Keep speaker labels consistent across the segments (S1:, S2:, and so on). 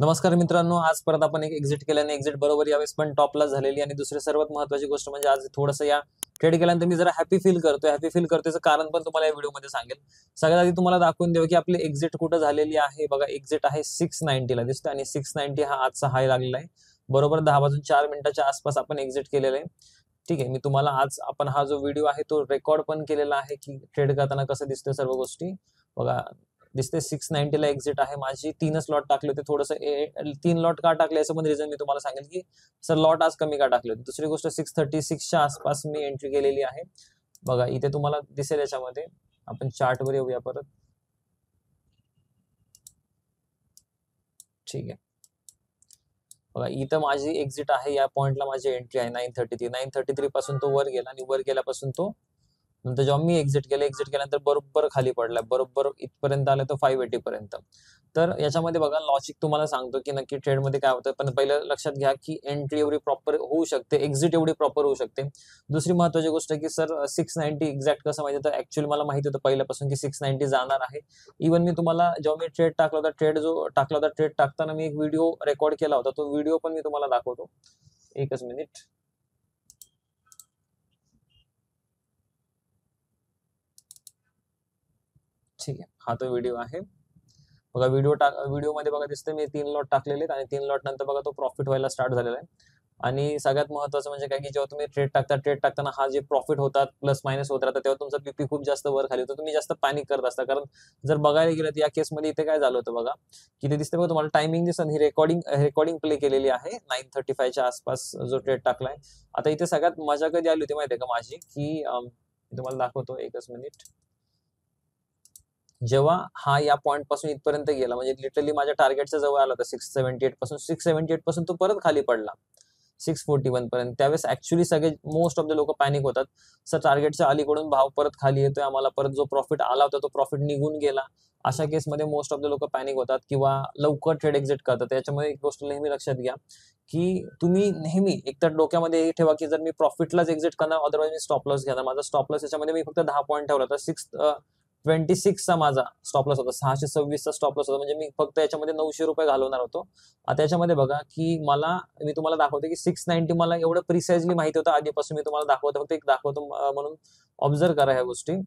S1: नमस्कार मित्रांनो, आज परत आपण एक एक्झिट केल्याने एक्झिट बरोबर यावेळेस पण टॉपला झालेली आणि दुसरी सर्वात महत्त्वाची गोष्ट म्हणजे आज थोडंसं या ट्रेड केल्यानंतर मी जरा हॅपी फील करतोय. हॅपी फील करतोयचं कारण पण तुम्हाला या व्हिडिओमध्ये सांगेल. सगळ्यात आधी तुम्हाला दाखवून देऊ की आपली एक्झिट कुठं झालेली आहे. बघा, एक्झिट आहे 690 ला दिसतं आणि 690 हा आजचा हाय लागलेला आहे. बरोबर 10 वाजून 4 मिनिटाच्या आसपास आपण एक्झिट केलेलं आहे. ठीक आहे, मी तुम्हाला आज आपण हा जो व्हिडिओ आहे तो रेकॉर्ड पण केलेला आहे की ट्रेड करताना कसं दिसतंय सर्व गोष्टी. बघा, दिसते 690 ला एक्झिट आहे माझी. 3च लॉट टाकले होते. थोडंसं 3 लॉट का टाकले याचं पण रिझन मी तुम्हाला सांगेल की सर लॉट आज कमी का टाकले होते. दुसरी गोष्ट 636 च्या आसपास मी एंट्री केलेली आहे. बघा, इथे तुम्हाला दिसेल याच्यामध्ये. आपण चार्टवर येऊया परत. ठीक आहे, बघा इथं माझी एक्झिट आहे. या पॉइंटला माझी एंट्री आहे 933 पासून तो वर गेला आणि वर गेल्यापासून तो नंतर जेव्हा मी एक्झिट केल्यानंतर बरोबर खाली पडलाय. बरोबर इथपर्यंत आला तो 580 पर्यंत. तर याच्यामध्ये बघा लॉजिक तुम्हाला सांगतो की नक्की ट्रेडमध्ये काय होतं. पण पहिलं लक्षात घ्या की एंट्री एवढी प्रॉपर होऊ शकते, एक्झिट एवढी प्रॉपर होऊ शकते. दुसरी महत्त्वाची गोष्ट की सर 690 एक्झॅक्ट कसं माहिती होतं. ऍक्च्युअली मला माहिती होतं पहिल्यापासून की 690 जाणार आहे. इव्हन मी तुम्हाला जेव्हा मी ट्रेड टाकला होता, ट्रेड टाकताना मी एक व्हिडिओ रेकॉर्ड केला होता. तो व्हिडिओ पण मी तुम्हाला दाखवतो. एकच मिनिट. ठीक आहे, हा तो व्हिडिओ आहे. बघा व्हिडिओमध्ये बघा दिसतं मी 3 लॉट टाकलेले आहेत आणि 3 लॉट नंतर बघा तो प्रॉफिट व्हायला स्टार्ट झालेला आहे. आणि सगळ्यात महत्त्वाचं म्हणजे काय की जेव्हा तुम्ही ट्रेड टाकताना हा जे प्रॉफिट होतात प्लस मायनस होत राहतात तेव्हा तुमचा बीपी खूप जास्त वर खाली होतो. तुम्ही जास्त पॅनिक करत असता. कारण जर बघायला गेलं तर या केसमध्ये इथे काय झालं होतं बघा, की ते दिसतं बघा तुम्हाला टायमिंग दिसतं. ही रेकॉर्डिंग प्ले केलेली आहे 9:35 च्या आसपास जो ट्रेड टाकलाय. आता इथे सगळ्यात मजा कधी आली होती माहिती आहे का माझी, की मी तुम्हाला दाखवतो. एकच मिनिट. जेव्हा हा या पॉइंट पासून इथपर्यंत गेला म्हणजे लिटरली माझ्या टार्गेटच्या जवळ आला होता 678 पासून तो परत खाली पडला 641 पर्यंत. त्यावेळेस ऍक्च्युली सगळे मोस्ट ऑफ द लोक पॅनिक होतात. सर टार्गेटच्या अलीकडून भाव परत खाली येतोय, आम्हाला परत जो प्रॉफिट आला होता तो प्रॉफिट निघून गेला. अशा केसमध्ये मोस्ट ऑफ द लोक पॅनिक होतात किंवा लवकर ट्रेड एक्झिट करतात. त्याच्यामध्ये एक गोष्ट नेहमी लक्षात घ्या की तुम्ही नेहमी एकतर डोक्यामध्ये हे ठेवा की जर मी प्रॉफिटलाच एक्झिट करणार, अदरवाईज मी स्टॉप लॉस घेणार. माझा स्टॉप लॉस याच्यामध्ये मी फक्त 10 पॉईंट ठेवला होता. 26 चा माझा स्टॉप लॉस होता. 626 चा स्टॉप लॉस होता. म्हणजे मी फक्त याच्यामध्ये 900 रुपये घालवणार होतो. आता याच्यामध्ये बघा की मी तुम्हाला दाखवतो की 690 मला एवढं प्रिसाइजली माहिती होतं आधीपासून. मी तुम्हाला दाखवतो, फक्त एक दाखवतो म्हणून ऑब्झर्व करा ह्या गोष्टी.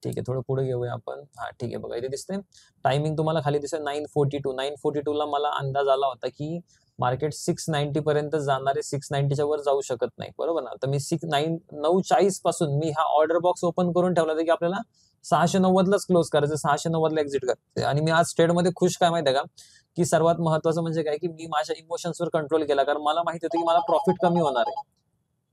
S1: ठीक आहे, थोडं पुढे घेऊया आपण. हा ठीक आहे, बघा इथे दिसते टायमिंग तुम्हाला खाली दिसेल 942 ला मला अंदाज आला होता की मार्केट 690 पर्यंत जाणार आहे. 690 वर जाऊ शकत नाही, बरोबर ना. तर मी 9:40 पासून मी हा ऑर्डर बॉक्स ओपन करून ठेवला होता की आपल्याला 690 लाच क्लोज करायचं, 690 ला एक्झिट करायचं. आणि मी आज ट्रेड मध्ये खुश काय माहिती आहे का, की सर्वात महत्वाचं म्हणजे काय की मी माझ्या इमोशन्सवर कंट्रोल केला. कारण मला माहिती होतं की मला प्रॉफिट कमी होणार आहे.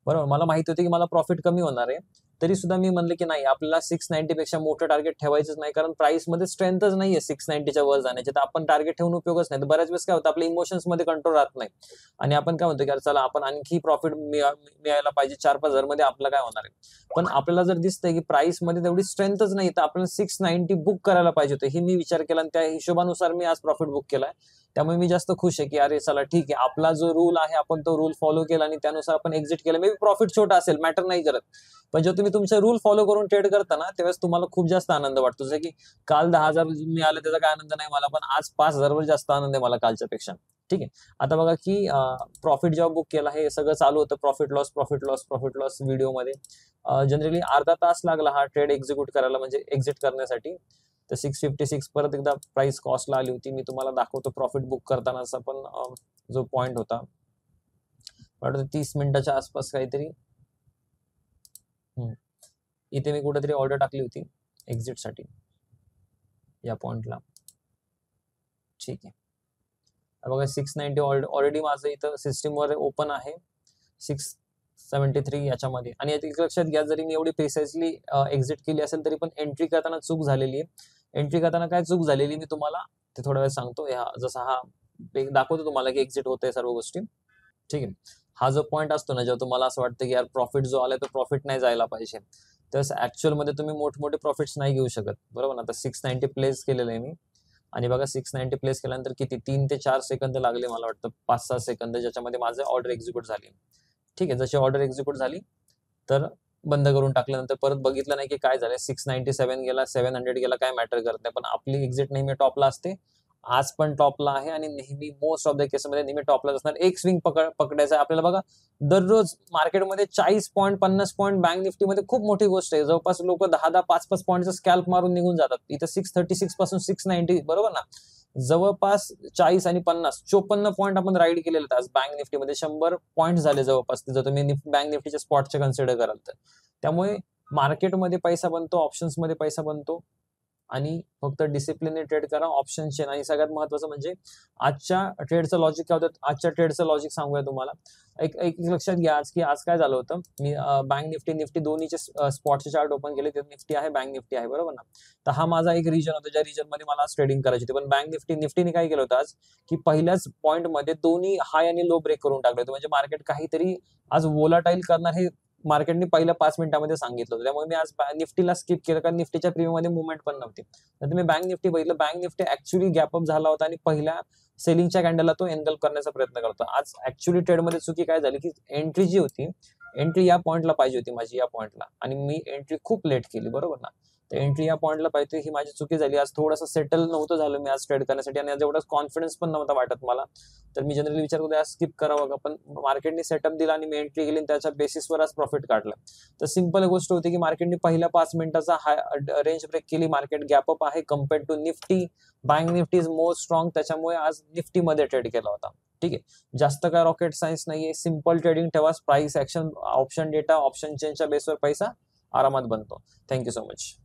S1: बरोबर, मला माहिती होती की मला प्रॉफिट कमी होणार आहे. तरी सुद्धा मी म्हणले की नाही, आपल्याला 690 पेक्षा मोठं टार्गेट ठेवायचंच नाही. कारण प्राइसमध्ये स्ट्रेंथच नाहीये 690 च्या वर जाण्याची. तर आपण टार्गेट ठेवून उपयोगच नाही. तर बऱ्याच वेळेस काय होतं, आपल्या इमोशन्समध्ये कंट्रोल राहत नाही आणि आपण काय म्हणतो की अरे चला आपण आणखी प्रॉफिट मिळायला पाहिजे, 4-5 हजार मध्ये आपलं काय होणार आहे. पण आपल्याला जर दिसतंय की प्राइसमध्ये तेवढी स्ट्रेंथच नाही, तर आपल्याला 690 बुक करायला पाहिजे होतं. हे मी विचार केला आणि त्या हिशोबानुसार मी आज प्रॉफिट बुक केलाय. त्यामुळे मी जास्त खुश आहे की अरे चला ठीक आहे, आपला जो रूल आहे आपण तो रूल फॉलो केला आणि त्यानुसार आपण एक्झिट केलं. मे बी प्रॉफिट छोटा असेल, मॅटर नाही करत. पण जेव्हा तुम्ही तुमचे रूल फॉलो करून ट्रेड करता ना, त्यावेळेस तुम्हाला खूप जास्त आनंद वाटतो. जसं की काल 10,000 मिळाले त्याचा काय आनंद नाही मला, पण आज 5,000 वर जास्त आनंद आहे मला कालच्या पेक्षा. ठीक आहे, आता बघा की प्रॉफिट जेव्हा बुक केला हे सगळं चालू होतं प्रॉफिट लॉस व्हिडिओमध्ये. जनरली अर्धा तास लागला हा ट्रेड एक्झिक्यूट करायला, म्हणजे एक्झिट करण्यासाठी. तर 656 परत एकदा प्राइस कॉस्टला आली होती. मी तुम्हाला दाखवतो प्रॉफिट बुक करतानाचा पण जो पॉइंट होता, वाटतं 30 मिनिटाच्या आसपास काहीतरी. इथे मी कुठेतरी ऑर्डर टाकली होती एक्झिटसाठी या पॉइंटला. ठीक आहे, बघा 690 ऑलरेडी माझं इथं सिस्टीमवर ओपन आहे 673 याच्यामध्ये. आणि एक लक्षात घ्या, जरी मी एवढी प्रिसाइजली एक्झिट केली असेल तरी पण एंट्री करताना चूक झालेली आहे. एंट्री करताना काय चूक झालेली मी तुम्हाला ते थोड्या वेळ सांगतो. जसा हा दाखवतो तुम्हाला की एक्झिट होतंय सर्व गोष्टी. ठीक आहे, हा जो पॉईंट असतो ना, जेव्हा तुम्हाला असं वाटतं की यार प्रॉफिट जो आलाय तो प्रॉफिट नाही जायला पाहिजे, तर ऍक्च्युअल मध्ये तुम्ही मोठमोठे प्रॉफिट्स नाही घेऊ शकत, बरोबर ना. आता 690 प्लेस केलेलं आहे मी आणि बघा 690 प्लेस केल्यानंतर किती 3 ते 4 सेकंद लागले, मला वाटतं 5-6 सेकंद, ज्याच्यामध्ये माझं ऑर्डर एक्झिक्यूट झाली. ठीक आहे, जशी ऑर्डर एक्झिक्यूट झाली तर बंद करून टाकल्यानंतर परत बघितलं नाही की काय झालं. 697 गेला, 700 गेला, काय मॅटर करत नाही. पण आपली एक्झिट नेहमी टॉपला असते आज पण टॉपला आहे आणि नेहमी मोस्ट ऑफ द केसमध्ये नेहमी टॉपलाच असणार. एक स्विंग पकडायचा आहे आपल्याला बघा. दररोज मार्केटमध्ये 40 पॉईंट 50 पॉईंट बँक निफ्टीमध्ये खूप मोठी गोष्ट आहे. जवळपास लोक 10-10 5-5 पॉईंटचा स्कॅल्प मारून निघून जातात. इथं 636 पासून 690 बरोबर ना, जवळपास 40 आणि 50 54 पॉईंट आपण राईड केलेले आहेत आज बँक निफ्टीमध्ये. 100 पॉईंट झाले जवळपास जर तुम्ही बँक निफ्टीच्या स्पॉटचे कन्सिडर कराल तर. त्यामुळे मार्केटमध्ये पैसा बनतो, ऑप्शन्समध्ये पैसा बनतो आणि फक्त डिसिप्लिनने ट्रेड करा ऑप्शन चेन. आणि सगळ्यात महत्वाचं म्हणजे आजच्या ट्रेडचं लॉजिक काय होतं, आजच्या ट्रेडचं लॉजिक सांगूया तुम्हाला. एक एक लक्षात घ्या आज काय झालं होतं. मी बँक निफ्टी दोन्हीचे स्पॉटचे चार्ट ओपन केले. ते निफ्टी आहे, बँक निफ्टी आहे बरोबर ना. तर हा माझा एक रिजन होता ज्या रिजन मध्ये मला आज ट्रेडिंग करायची होती. पण बँक निफ्टीने काय केलं होतं आज, की पहिल्याच पॉईंट मध्ये दोन्ही हाय आणि लो ब्रेक करून टाकले होते. म्हणजे मार्केट काहीतरी आज वोलाटाईल करणार हे मार्केटने पहिल्या 5 मिनिटांमध्ये सांगितलं होतं. त्यामुळे मी आज निफ्टीला स्किप केलं, कारण निफ्टीच्या प्रीमियम मध्ये मुवमेंट पण नव्हती. नंतर मी बँक निफ्टी बघितलं. बँक निफ्टी ऍक्च्युअली गॅपअप झाला होता आणि पहिल्या सेलिंगच्या कॅन्डलला तो एनगल्फ करण्याचा प्रयत्न करतो. आज ऍक्च्युअली ट्रेडमध्ये चुकी काय झाली, की एंट्री जी होती, एंट्री या पॉईंटला पाहिजे होती माझी, या पॉईंटला, आणि मी एंट्री खूप लेट केली बरोबर ना. तर एंट्री या पॉईंटला पाहिजे ही माझी चुकी झाली. आज थोडंसं सेटल नव्हतं झालं मी आज ट्रेड करण्यासाठी, आणि आज एवढा कॉन्फिडन्स पण नव्हता वाटत मला. तर मी जनरली विचार करतो आज स्किप करावं का, पण मार्केटने सेटअप दिला आणि मी एंट्री केली, त्याच्या बेसिसवर आज प्रॉफिट काढलं. तर सिंपल गोष्ट होती की मार्केटने पहिल्या 5 मिनिटाचा रेंज ब्रेक केली. मार्केट गॅपअप आहे compared to Nifty. Bank Nifty is more strong, त्याच्यामुळे आज निफ्टीमध्ये ट्रेड केला होता. ठीक आहे, जास्त काय रॉकेट सायन्स नाहीये. सिंपल ट्रेडिंग ठेवा. Price action, option data, option चेनच्या बेसवर पैसा आरामात बनतो. Thank you so much.